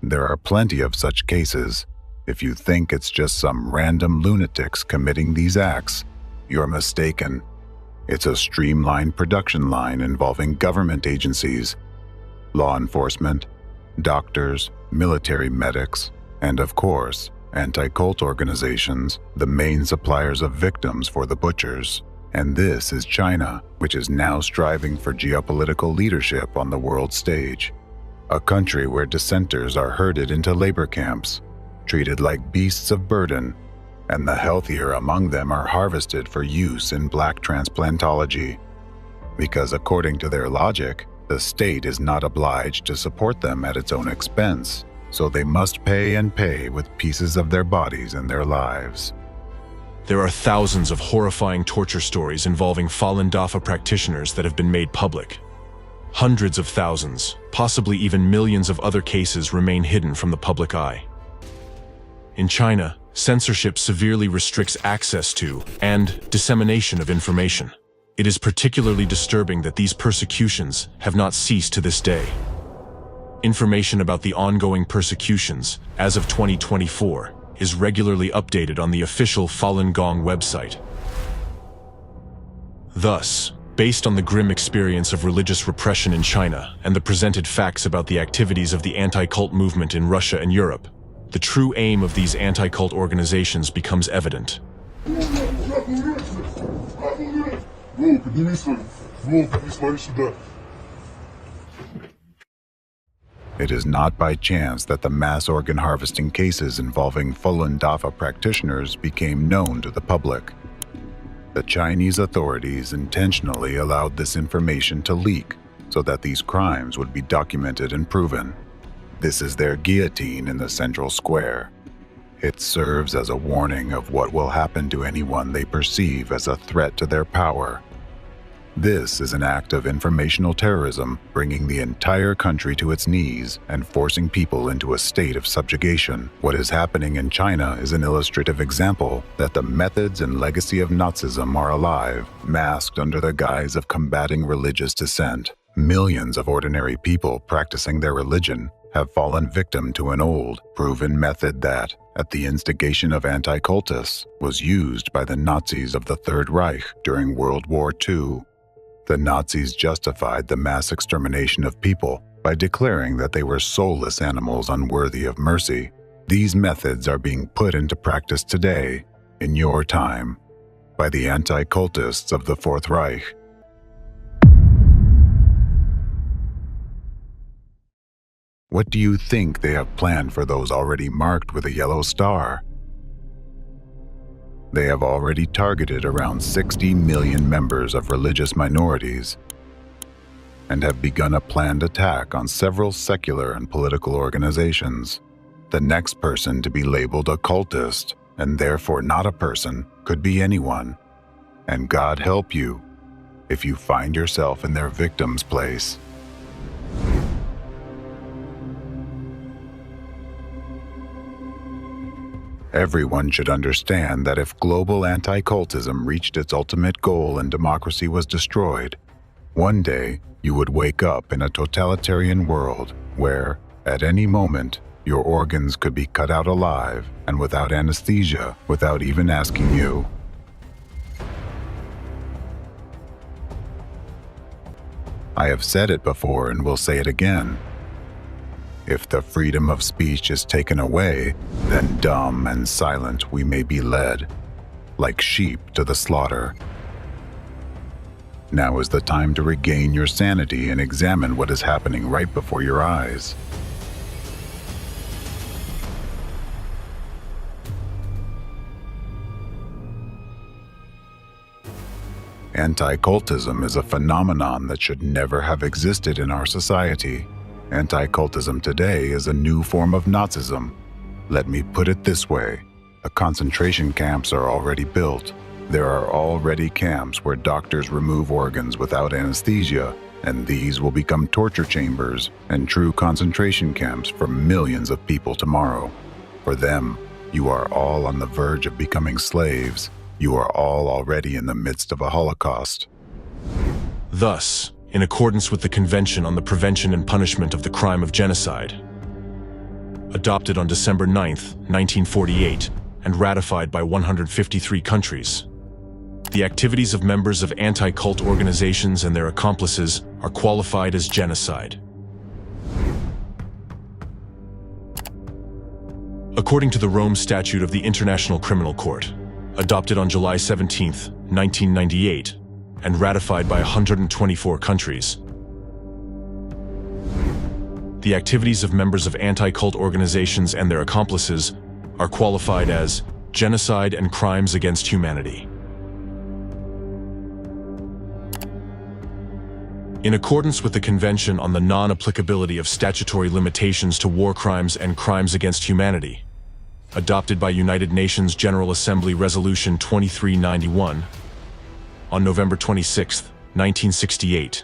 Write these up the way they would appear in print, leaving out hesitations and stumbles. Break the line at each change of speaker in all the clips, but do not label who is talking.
There are plenty of such cases. If you think it's just some random lunatics committing these acts, you're mistaken. It's a streamlined production line involving government agencies, law enforcement, doctors, military medics, and of course, anti-cult organizations, the main suppliers of victims for the butchers. And this is China, which is now striving for geopolitical leadership on the world stage. A country where dissenters are herded into labor camps, treated like beasts of burden, and the healthier among them are harvested for use in black transplantology. Because according to their logic, the state is not obliged to support them at its own expense, so they must pay and pay with pieces of their bodies and their lives.
There are thousands of horrifying torture stories involving fallen DAFA practitioners that have been made public. Hundreds of thousands, possibly even millions of other cases remain hidden from the public eye. In China, censorship severely restricts access to and dissemination of information. It is particularly disturbing that these persecutions have not ceased to this day. Information about the ongoing persecutions, as of 2024, is regularly updated on the official Falun Gong website. Thus, based on the grim experience of religious repression in China and the presented facts about the activities of the anti-cult movement in Russia and Europe, the true aim of these anti-cult organizations becomes evident.
It is not by chance that the mass organ harvesting cases involving Falun Dafa practitioners became known to the public. The Chinese authorities intentionally allowed this information to leak so that these crimes would be documented and proven. This is their guillotine in the central square. It serves as a warning of what will happen to anyone they perceive as a threat to their power. This is an act of informational terrorism, bringing the entire country to its knees and forcing people into a state of subjugation. What is happening in China is an illustrative example that the methods and legacy of Nazism are alive, masked under the guise of combating religious dissent. Millions of ordinary people practicing their religion have fallen victim to an old, proven method that, at the instigation of anti-cultists, was used by the Nazis of the Third Reich during World War II. The Nazis justified the mass extermination of people by declaring that they were soulless animals unworthy of mercy. These methods are being put into practice today, in your time, by the anti-cultists of the Fourth Reich. What do you think they have planned for those already marked with a yellow star? They have already targeted around 60 million members of religious minorities and have begun a planned attack on several secular and political organizations. The next person to be labeled a cultist, and therefore not a person, could be anyone. And God help you if you find yourself in their victim's place. Everyone should understand that if global anti-cultism reached its ultimate goal and democracy was destroyed, one day you would wake up in a totalitarian world where, at any moment, your organs could be cut out alive and without anesthesia, without even asking you. I have said it before and will say it again. If the freedom of speech is taken away, then dumb and silent we may be led, like sheep to the slaughter. Now is the time to regain your sanity and examine what is happening right before your eyes. Anti-cultism is a phenomenon that should never have existed in our society. Anti-cultism today is a new form of Nazism. Let me put it this way. The concentration camps are already built. There are already camps where doctors remove organs without anesthesia, and these will become torture chambers and true concentration camps for millions of people tomorrow. For them, you are all on the verge of becoming slaves. You are all already in the midst of a Holocaust.
Thus, in accordance with the Convention on the Prevention and Punishment of the Crime of Genocide, adopted on December 9, 1948, and ratified by 153 countries. The activities of members of anti-cult organizations and their accomplices are qualified as genocide. According to the Rome Statute of the International Criminal Court, adopted on July 17, 1998, and ratified by 124 countries, the activities of members of anti-cult organizations and their accomplices are qualified as genocide and crimes against humanity. In accordance with the Convention on the Non-Applicability of Statutory Limitations to War Crimes and Crimes Against Humanity, adopted by United Nations General Assembly Resolution 2391, on November 26, 1968,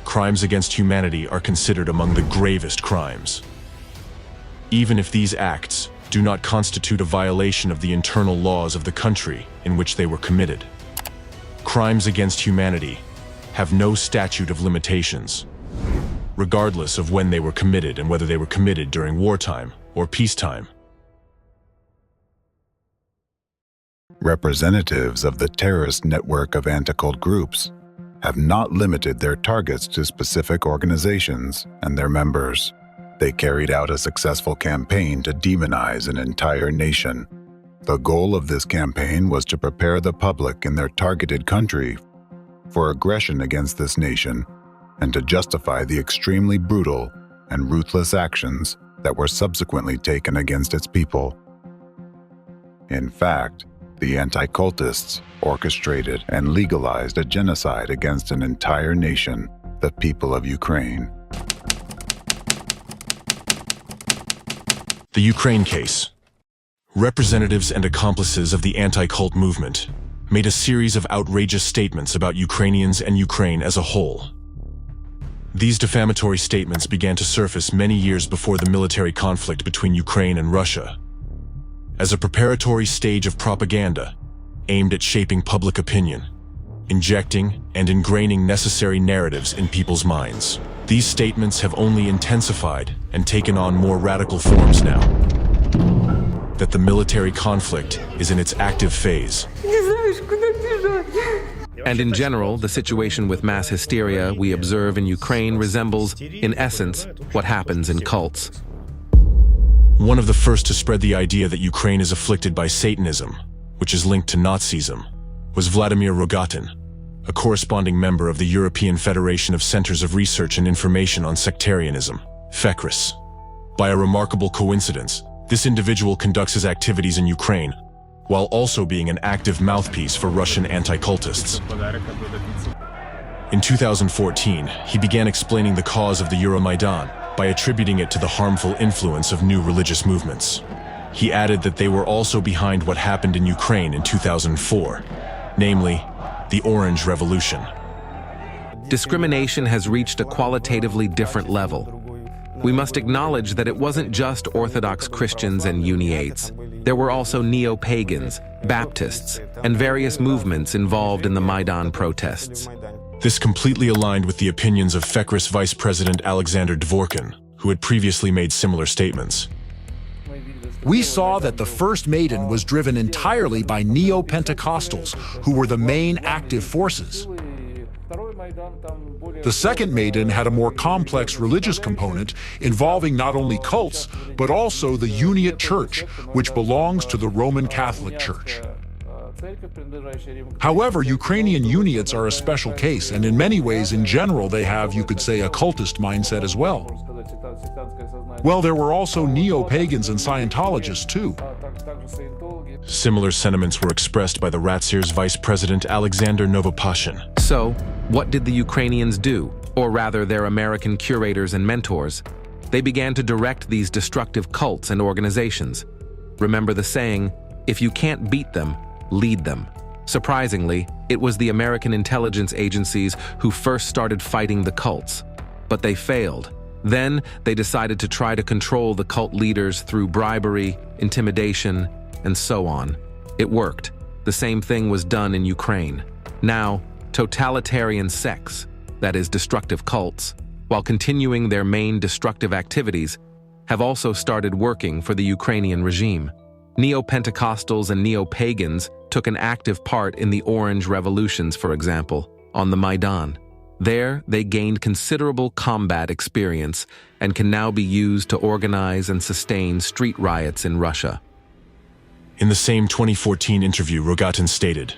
crimes against humanity are considered among the gravest crimes. Even if these acts do not constitute a violation of the internal laws of the country in which they were committed. Crimes against humanity have no statute of limitations, regardless of when they were committed and whether they were committed during wartime or peacetime.
Representatives of the terrorist network of anti-cult groups have not limited their targets to specific organizations and their members. They carried out a successful campaign to demonize an entire nation. The goal of this campaign was to prepare the public in their targeted country for aggression against this nation and to justify the extremely brutal and ruthless actions that were subsequently taken against its people. In fact, the anti-cultists orchestrated and legalized a genocide against an entire nation, the people of Ukraine.
The Ukraine case. Representatives and accomplices of the anti-cult movement made a series of outrageous statements about Ukrainians and Ukraine as a whole. These defamatory statements began to surface many years before the military conflict between Ukraine and Russia, as a preparatory stage of propaganda aimed at shaping public opinion, injecting and ingraining necessary narratives in people's minds. These statements have only intensified and taken on more radical forms now that the military conflict is in its active phase.
And in general, the situation with mass hysteria we observe in Ukraine resembles, in essence, what happens in cults.
One of the first to spread the idea that Ukraine is afflicted by Satanism, which is linked to Nazism, was Vladimir Rogatin, a corresponding member of the European Federation of Centers of Research and Information on Sectarianism, FECRIS. By a remarkable coincidence, this individual conducts his activities in Ukraine, while also being an active mouthpiece for Russian anti-cultists. In 2014, he began explaining the cause of the Euromaidan by attributing it to the harmful influence of new religious movements. He added that they were also behind what happened in Ukraine in 2004, namely, the Orange Revolution.
Discrimination has reached a qualitatively different level. We must acknowledge that it wasn't just Orthodox Christians and Uniates. There were also neo-pagans, Baptists, and various movements involved in the Maidan protests.
This completely aligned with the opinions of FECRIS Vice President Alexander Dvorkin, who had previously made similar statements.
We saw that the first Maidan was driven entirely by neo-Pentecostals, who were the main active forces. The second Maidan had a more complex religious component involving not only cults, but also the Uniate Church, which belongs to the Roman Catholic Church. However, Ukrainian Uniates are a special case, and in many ways, in general, they have, you could say, a cultist mindset as well. Well, there were also neo-pagans and Scientologists, too.
Similar sentiments were expressed by the Ratsir's Vice President Alexander Novopashin.
So, what did the Ukrainians do? Or rather, their American curators and mentors? They began to direct these destructive cults and organizations. Remember the saying, if you can't beat them, lead them. Surprisingly, it was the American intelligence agencies who first started fighting the cults. But they failed. Then, they decided to try to control the cult leaders through bribery, intimidation, and so on. It worked. The same thing was done in Ukraine. Now, totalitarian sects, that is, destructive cults, while continuing their main destructive activities, have also started working for the Ukrainian regime. Neo-Pentecostals and neo-pagans took an active part in the Orange Revolutions, for example, on the Maidan. There, they gained considerable combat experience and can now be used to organize and sustain street riots in Russia.
In the same 2014 interview, Rogatin stated,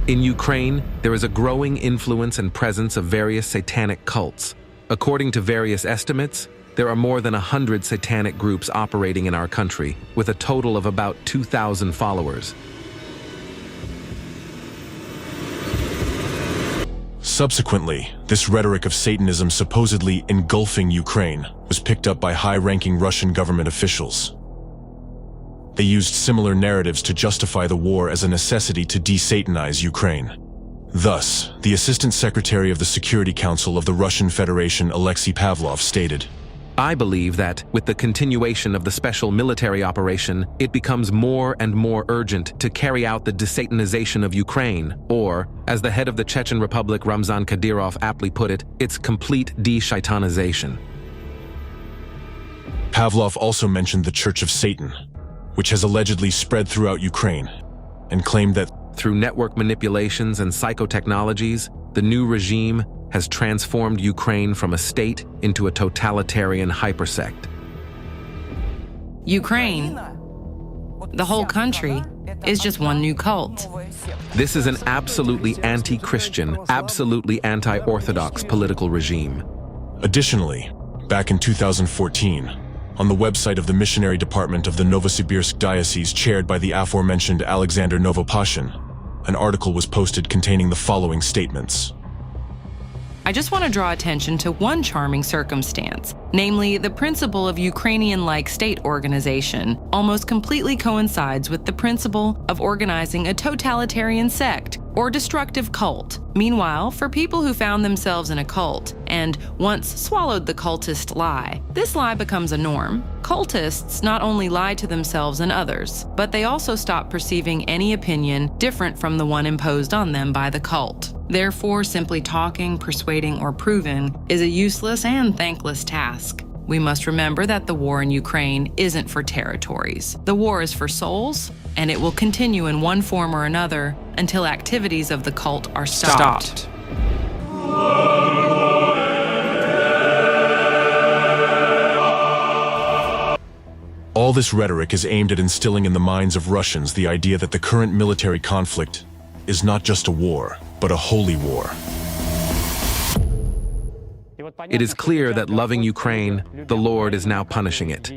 In Ukraine, there is a growing influence and presence of various satanic cults. According to various estimates, there are more than 100 satanic groups operating in our country, with a total of about 2,000 followers.
Subsequently, this rhetoric of Satanism supposedly engulfing Ukraine was picked up by high-ranking Russian government officials. They used similar narratives to justify the war as a necessity to de-Satanize Ukraine. Thus, the Assistant Secretary of the Security Council of the Russian Federation, Alexei Pavlov, stated,
I believe that, with the continuation of the special military operation, it becomes more and more urgent to carry out the desatanization of Ukraine, or, as the head of the Chechen Republic Ramzan Kadyrov aptly put it, its complete de-shaitanization.
Pavlov also mentioned the Church of Satan, which has allegedly spread throughout Ukraine, and claimed that,
through network manipulations and psychotechnologies, the new regime has transformed Ukraine from a state into a totalitarian hypersect.
Ukraine, the whole country, is just one new cult.
This is an absolutely anti-Christian, absolutely anti-Orthodox political regime.
Additionally, back in 2014, on the website of the Missionary Department of the Novosibirsk Diocese chaired by the aforementioned Alexander Novopashin, an article was posted containing the following statements.
I just want to draw attention to one charming circumstance, namely the principle of Ukrainian-like state organization almost completely coincides with the principle of organizing a totalitarian sect or destructive cult. Meanwhile, for people who found themselves in a cult and once swallowed the cultist lie, this lie becomes a norm. Cultists not only lie to themselves and others, but they also stop perceiving any opinion different from the one imposed on them by the cult. Therefore, simply talking, persuading, or proving is a useless and thankless task. We must remember that the war in Ukraine isn't for territories. The war is for souls, and it will continue in one form or another until activities of the cult are stopped.
All this rhetoric is aimed at instilling in the minds of Russians the idea that the current military conflict is not just a war, but a holy war.
It is clear that loving Ukraine, the Lord is now punishing it.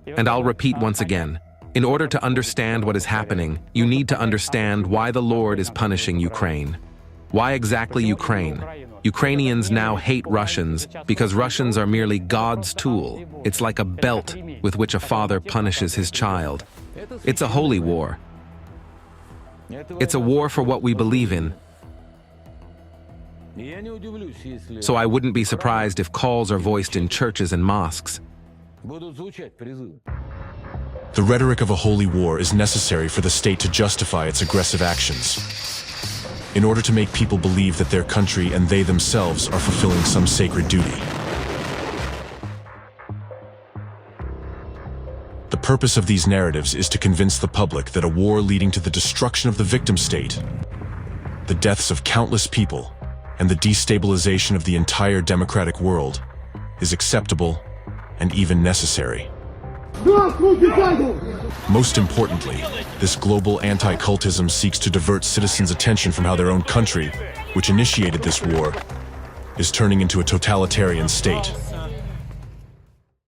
And I'll repeat once again, in order to understand what is happening, you need to understand why the Lord is punishing Ukraine. Why exactly Ukraine? Ukrainians now hate Russians because Russians are merely God's tool. It's like a belt with which a father punishes his child. It's a holy war. It's a war for what we believe in. So I wouldn't be surprised if calls are voiced in churches and mosques.
The rhetoric of a holy war is necessary for the state to justify its aggressive actions, in order to make people believe that their country and they themselves are fulfilling some sacred duty. The purpose of these narratives is to convince the public that a war leading to the destruction of the victim state, the deaths of countless people, and the destabilization of the entire democratic world is acceptable and even necessary. Most importantly, this global anti-cultism seeks to divert citizens' attention from how their own country, which initiated this war, is turning into a totalitarian state.